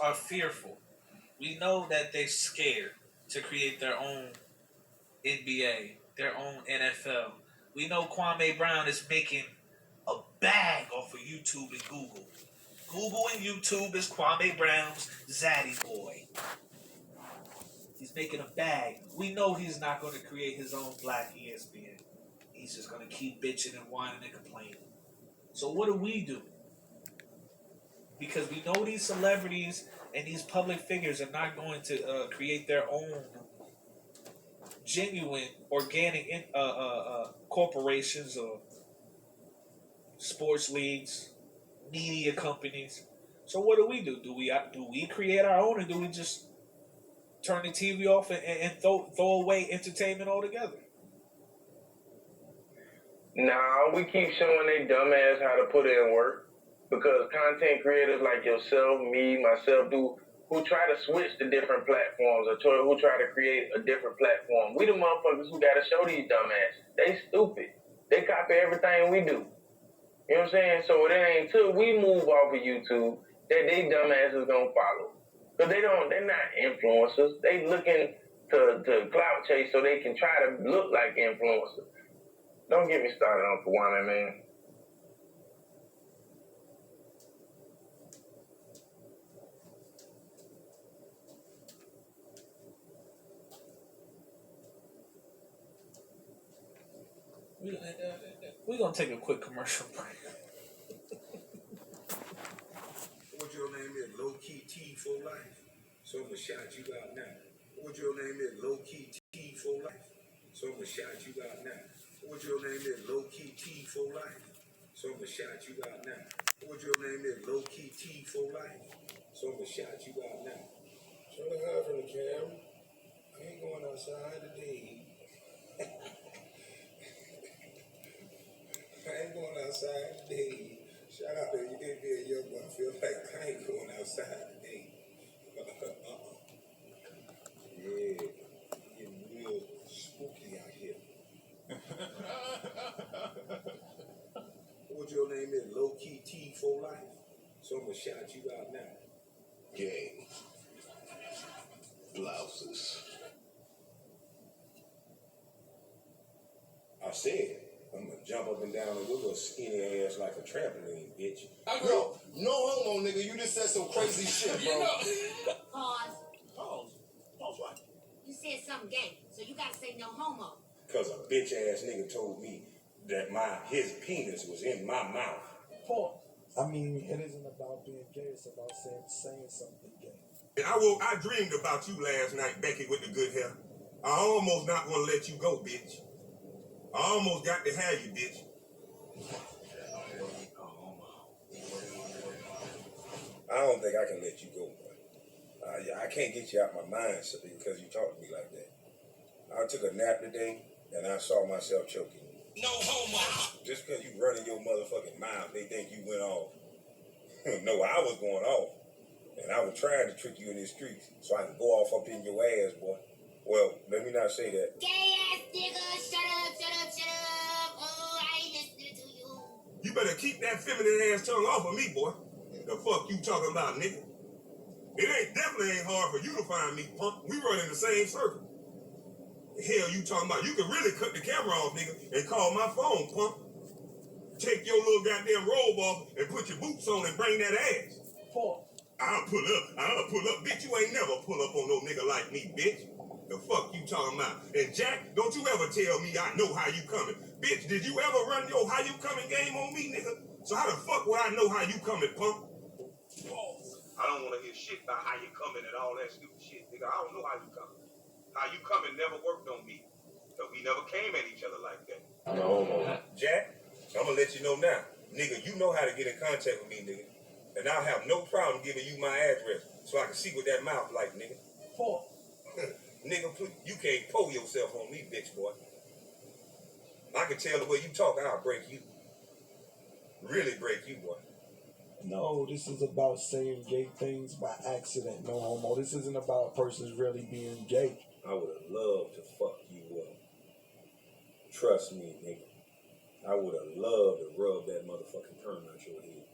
are fearful. We know that they're scared to create their own NBA, their own NFL. We know Kwame Brown is making a bag off of YouTube and Google. Google and YouTube is Kwame Brown's Zaddy boy. He's making a bag. We know he's not going to create his own black ESPN. He's just going to keep bitching and whining and complaining. So what do? Because we know these celebrities and these public figures are not going to create their own genuine, organic corporations or sports leagues, media companies. So what do? Do we create our own, or do we just turn the TV off and throw away entertainment altogether? Nah, we keep showing they dumbass how to put in work because content creators like yourself, me, myself, who try to switch to different platforms or who try to create a different platform. We the motherfuckers who gotta show these dumbasses. They stupid. They copy everything we do. You know what I'm saying? So it ain't till we move off of YouTube that they dumbasses gonna follow. Because they're not influencers. They looking to clout chase so they can try to look like influencers. Don't get me started on Kawana, man. We're going to take a quick commercial break. What your name is? Low Key T for life. So I'm going to shout you out now. What your name is? Low Key T for life. So I'm going to shout you out now. What your name is? Low Key T for life. So I'm going to shout you out now. What your name is? Low Key T for life. So I'm going to shout you out now. Turn the high from the camera. I ain't going outside today. I ain't going outside today. Shout out to you. You can't be a young boy. I feel like I ain't going outside today. Yeah, getting real spooky out here. What your name is? Low Key T for life. So I'm gonna shout you out now. Gang. Blouses. I said, I'm gonna jump up and down with your skinny ass like a trampoline, bitch. Bro, no homo, nigga. You just said some crazy shit, bro. Pause. Pause. Pause what? You said something gay, so you gotta say no homo. Cause a bitch ass nigga told me that his penis was in my mouth. Pause. I mean, it isn't about being gay, it's about saying something gay. I dreamed about you last night, Becky, with the good hair. I almost not gonna let you go, bitch. I almost got to have you, bitch. I don't think I can let you go, boy. I can't get you out my mind because you talk to me like that. I took a nap today, and I saw myself choking. No homo. Just because you running your motherfucking mouth, they think you went off. No, I was going off. And I was trying to trick you in these streets so I can go off up in your ass, boy. Well, let me not say that. Gay ass nigga, shut up. Oh, I ain't listening to you. You better keep that feminine ass tongue off of me, boy. The fuck you talking about, nigga? It definitely ain't hard for you to find me, punk. We run in the same circle. The hell you talking about? You can really cut the camera off, nigga, and call my phone, punk. Take your little goddamn robe off and put your boots on and bring that ass. Pause. I'll pull up. Bitch, you ain't never pull up on no nigga like me, bitch. The fuck you talking about? And Jack, don't you ever tell me I know how you coming. Bitch, did you ever run your how you coming game on me, nigga? So how the fuck would I know how you coming, punk? I don't want to hear shit about how you coming and all that stupid shit, nigga. I don't know how you coming. How you coming never worked on me. So we never came at each other like that. No. Jack, I'm gonna let you know now. Nigga, you know how to get in contact with me, nigga. And I'll have no problem giving you my address so I can see what that mouth like, nigga. Pause. Nigga, please, you can't pull yourself on me, bitch, boy. I can tell the way you talk, I'll break you. Really break you, boy. No, this is about saying gay things by accident. No homo. This isn't about persons really being gay. I would have loved to fuck you up. Trust me, nigga. I would have loved to rub that motherfucking perm out your head.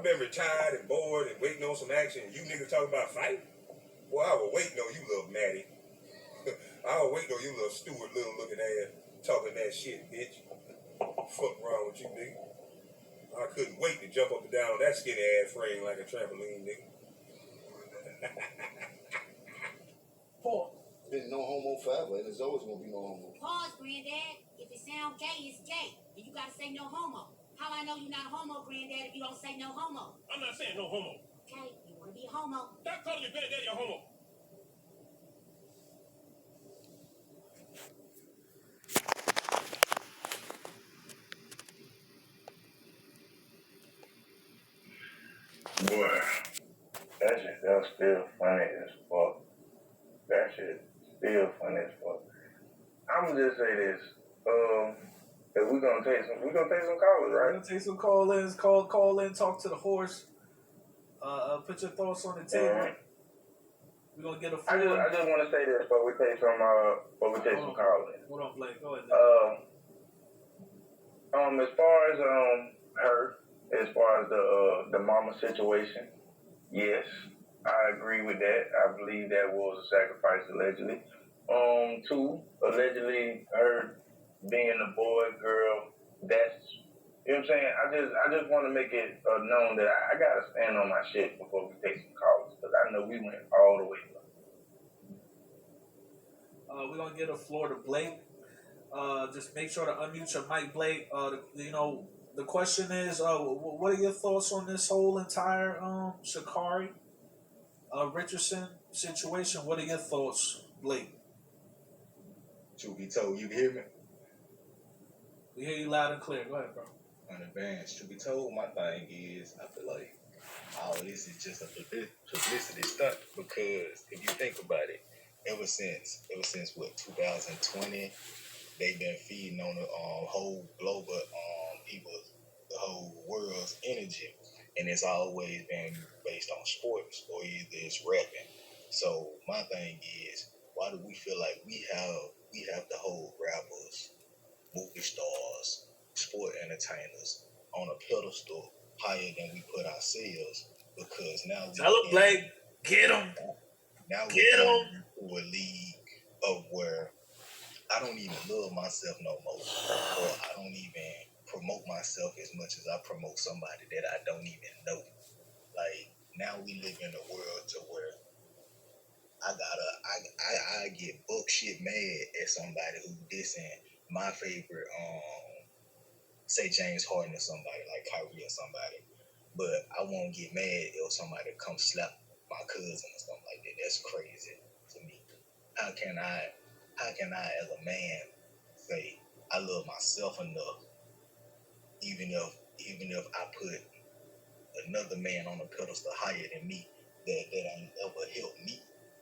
I've been retired and bored and waiting on some action. And you niggas talking about fight? Boy, I was waiting on you, little Maddie. I was waiting on you, little Stuart, little looking ass, talking that shit, bitch. Fuck wrong with you, nigga? I couldn't wait to jump up and down on that skinny ass frame like a trampoline, nigga. Paul. Been no homo forever, and there's always gonna be no homo. Pause, Granddad. If it sound gay, it's gay. And you gotta say no homo. How I know you're not a homo, Granddad, if you don't say no homo? I'm not saying no homo. Okay, you wanna be a homo. Stop calling your granddaddy a homo. Boy, that's still funny as fuck. That shit still funny as fuck. I'm gonna just say this. If we're gonna take some callers, We're right? gonna take some call-ins. Call in. Talk to the horse. Put your thoughts on the table. We're gonna get a I floor. just want to say this before we take some callers. Hold on, Blake. Go ahead. As far as her, as far as the mama situation, yes, I agree with that. I believe that was a sacrifice allegedly. Two, allegedly her being a boy, girl, that's, you know what I'm saying? I just want to make it known that I gotta stand on my shit before we take some calls, because I know we went all the way. We're gonna get a floor to Blake. Just make sure to unmute your mic, Blake. The question is, what are your thoughts on this whole entire Carri Richardson situation? What are your thoughts, Blake? Truth be told, you can hear me? We hear you loud and clear. Go ahead, bro. On advance, truth be told, my thing is, I feel like all this is just a publicity stunt, because if you think about it, ever since what, 2020, they've been feeding on the whole global people, the whole world's energy, and it's always been based on sports or either it's rapping. So my thing is, why do we feel like we have the whole rappers, movie stars, sport entertainers on a pedestal higher than we put ourselves? Because now Tell him, Blake. Get him. Now Get him. to a league of where I don't even love myself no more, or I don't even promote myself as much as I promote somebody that I don't even know. Like, now we live in a world to where I get buck shit mad at somebody who dissing my favorite, say James Harden or somebody, like Kyrie or somebody. But I won't get mad if somebody come slap my cousin or something like that. That's crazy to me. How can I as a man say I love myself enough, even if I put another man on a pedestal higher than me, that ain't ever helped me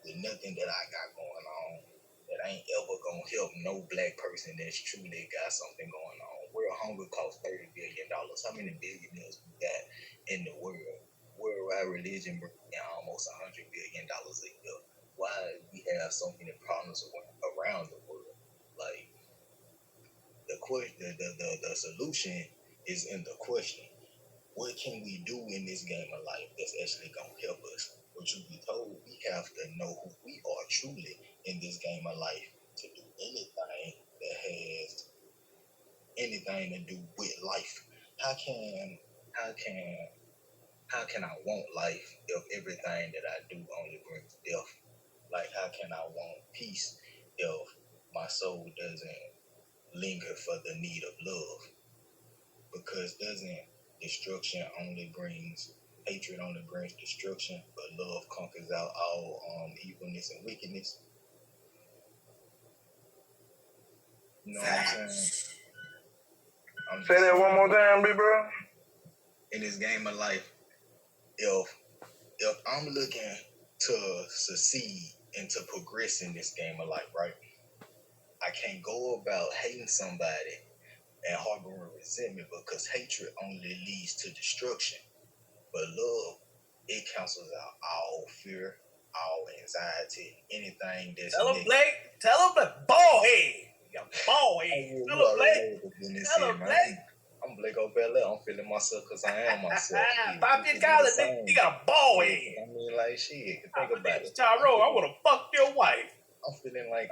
with nothing that I got going on, that ain't ever gonna help no black person that's truly got something going on. World hunger costs $30 billion. How many billionaires we got in the world? Worldwide religion brings in almost $100 billion a year. Why we have so many problems around the world? Like, the solution is in the question. What can we do in this game of life that's actually gonna help us? But truth be told, we have to know who we are truly in this game of life to do anything that has anything to do with life. How can I want life if everything that I do only brings death? Like, how can I want peace if my soul doesn't linger for the need of love? Because destruction only brings, hatred only brings destruction, but love conquers out all evilness and wickedness. You know what I'm saying? Say that one more time, big bro. In this game of life, if I'm looking to succeed and to progress in this game of life, right? I can't go about hating somebody and harboring resentment, because hatred only leads to destruction. But love, it cancels out all fear, all anxiety, anything that's Tell him, negative. Blake. Tell him, Blake. Ball head. You got ball head. Tell him, Blake. Tell him, Blake. I'm Blake Belair. I'm feeling myself because I am myself. Pop your collar, nigga. You got a ball head. I mean, like shit. Think My about name's it. Tyrone. I want to fuck your wife. I'm feeling like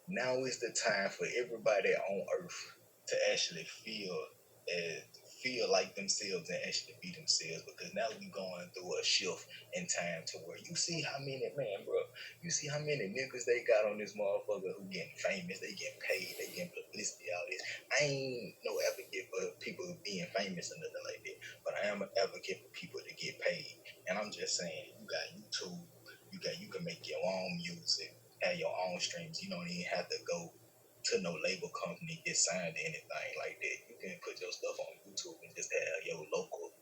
now is the time for everybody on earth to actually feel like themselves and actually be themselves, because now we going through a shift in time to where you see how many you see how many niggas they got on this motherfucker who getting famous, they getting paid, they getting publicity, all this. I ain't no advocate for people being famous or nothing like that, but I am an advocate for people to get paid. And I'm just saying, you got YouTube, you can make your own music, have your own streams. You don't even have to go to no label company, get signed to anything like that. You can put your stuff on YouTube and just have your local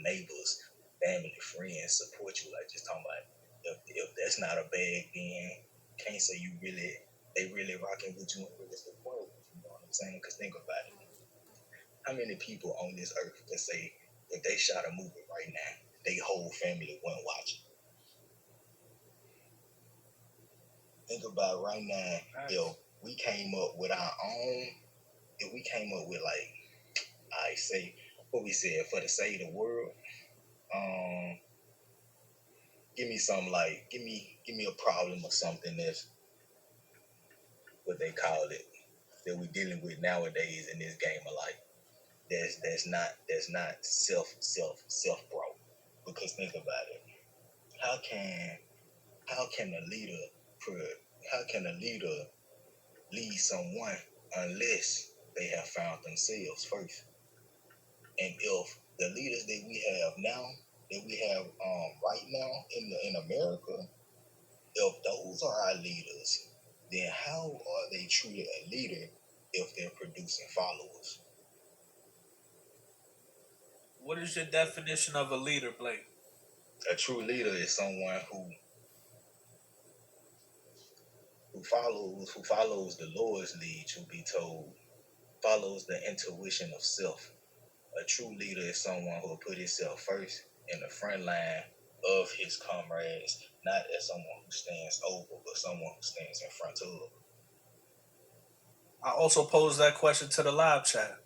neighbors, family, friends support you. Like, just talking about, if that's not a bag, then can't say they really rocking with you and really support you. You know what I'm saying? Because think about it. How many people on this earth can say if they shot a movie right now, they whole family wouldn't watch it? Think about right now, if we came up with our own, if we came up with, like, I say what we said for the sake of the world, give me something like, give me a problem or something that's what they call it, that we dealing with nowadays in this game of life. That's not self brought. Because think about it. How can a leader lead someone unless they have found themselves first? And if the leaders that we have now, right now in America, if those are our leaders, then how are they truly a leader if they're producing followers? What is your definition of a leader, Blake? A true leader is someone who follows the Lord's lead, to be told, follows the intuition of self. A true leader is someone who will put himself first in the front line of his comrades, not as someone who stands over, but someone who stands in front of. I also posed that question to the live chat.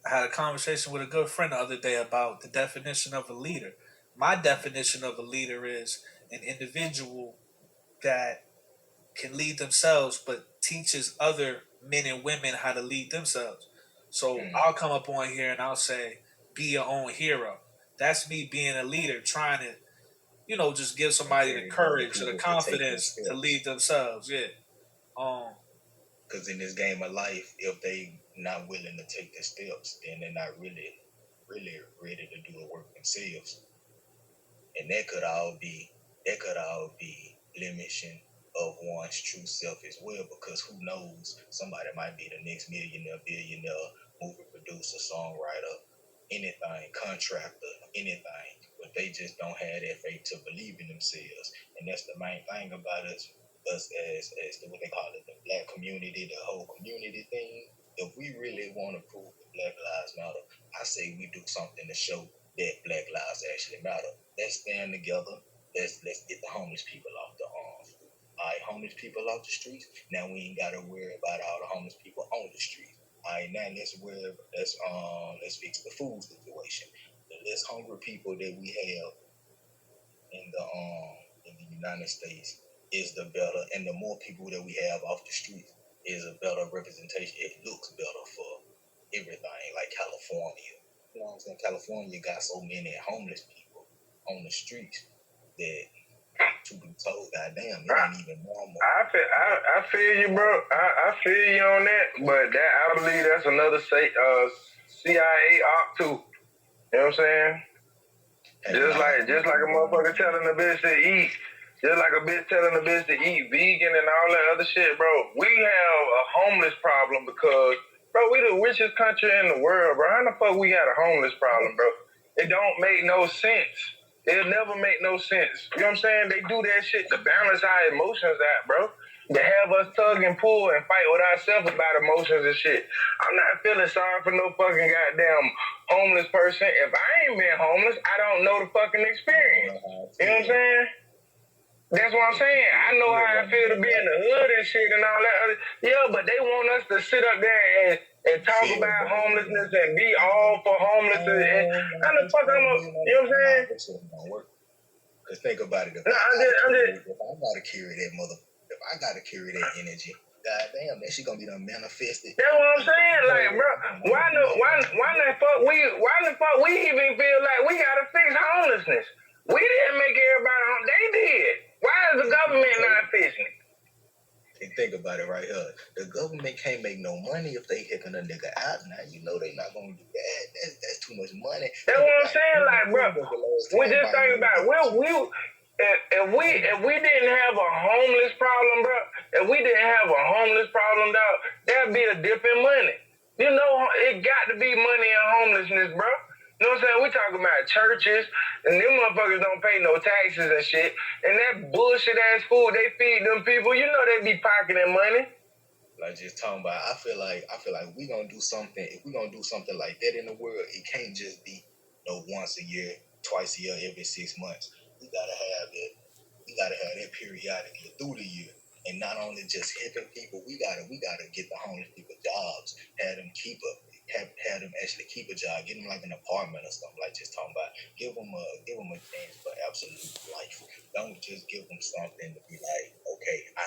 I had a conversation with a good friend the other day about the definition of a leader. My definition of a leader is an individual that can lead themselves but teaches other men and women how to lead themselves. So I'll come up on here and I'll say, be your own hero. That's me being a leader, trying to, just give somebody the courage or the confidence to lead themselves. Yeah. Because in this game of life, if they not willing to take the steps, then they're not really ready to do the work themselves. And that could all be blemish of one's true self as well, because who knows, somebody might be the next millionaire, billionaire, movie producer, songwriter, anything, contractor, anything, but they just don't have that faith to believe in themselves. And that's the main thing about us as what they call it, the black community, the whole community thing. If we really want to prove that Black Lives Matter, I say we do something to show that Black lives actually matter. Let's stand together. Let's get the homeless people off the arms. All right, homeless people off the streets. Now we ain't gotta worry about all the homeless people on the streets. All right, now let's fix the food situation. The less hungry people that we have in the United States is the better, and the more people that we have off the streets is a better representation. It looks better for everything, like California. You know what I'm saying? California got so many homeless people on the streets that, to be told, goddamn, it ain't even normal. I feel you, bro. I feel you on that, but I believe that's another CIA op too. You know what I'm saying? Just like a motherfucker telling a bitch to eat. Just like a bitch telling a bitch to eat vegan and all that other shit, bro. We have a homeless problem because, bro, we the richest country in the world, bro. How the fuck we got a homeless problem, bro? It don't make no sense. It'll never make no sense. You know what I'm saying? They do that shit to balance our emotions out, bro. To have us tug and pull and fight with ourselves about emotions and shit. I'm not feeling sorry for no fucking goddamn homeless person. If I ain't been homeless, I don't know the fucking experience. You know what I'm saying? That's what I'm saying. I know how I feel to be in the hood and shit and all that. Yeah, but they want us to sit up there and talk about homelessness and be all for homelessness. And how the fuck I'm, you know what I'm saying? Cause think about it. If No, I gotta carry that energy, goddamn, that shit gonna be done manifested. That's what I'm saying. Like, bro, why the fuck we even feel like we gotta fix homelessness? We didn't make everybody home. They did. Why is the government not fixing it? And think about it right here. The government can't make no money if they kicking a nigga out. Now you know they not gonna do that. That's too much money. That's what I'm saying. Like, bro, we just think about it. If we didn't have a homeless problem, bro, if we didn't have a homeless problem, dog, that'd be a dip in money. You know, it got to be money in homelessness, bro. You know what I'm saying? We talking about churches, and them motherfuckers don't pay no taxes and shit. And that bullshit ass food they feed them people, you know they be pocketing money. Like just talking about, I feel like we gonna do something. If we gonna do something like that in the world, it can't just be once a year, twice a year, every 6 months. We gotta have it. We gotta have that periodically through the year. And not only just helping people, we gotta get the homeless people jobs, have them actually keep a job, get them like an apartment or something, like just talking about, give them a chance for absolute life. Don't just give them something to be like, okay, I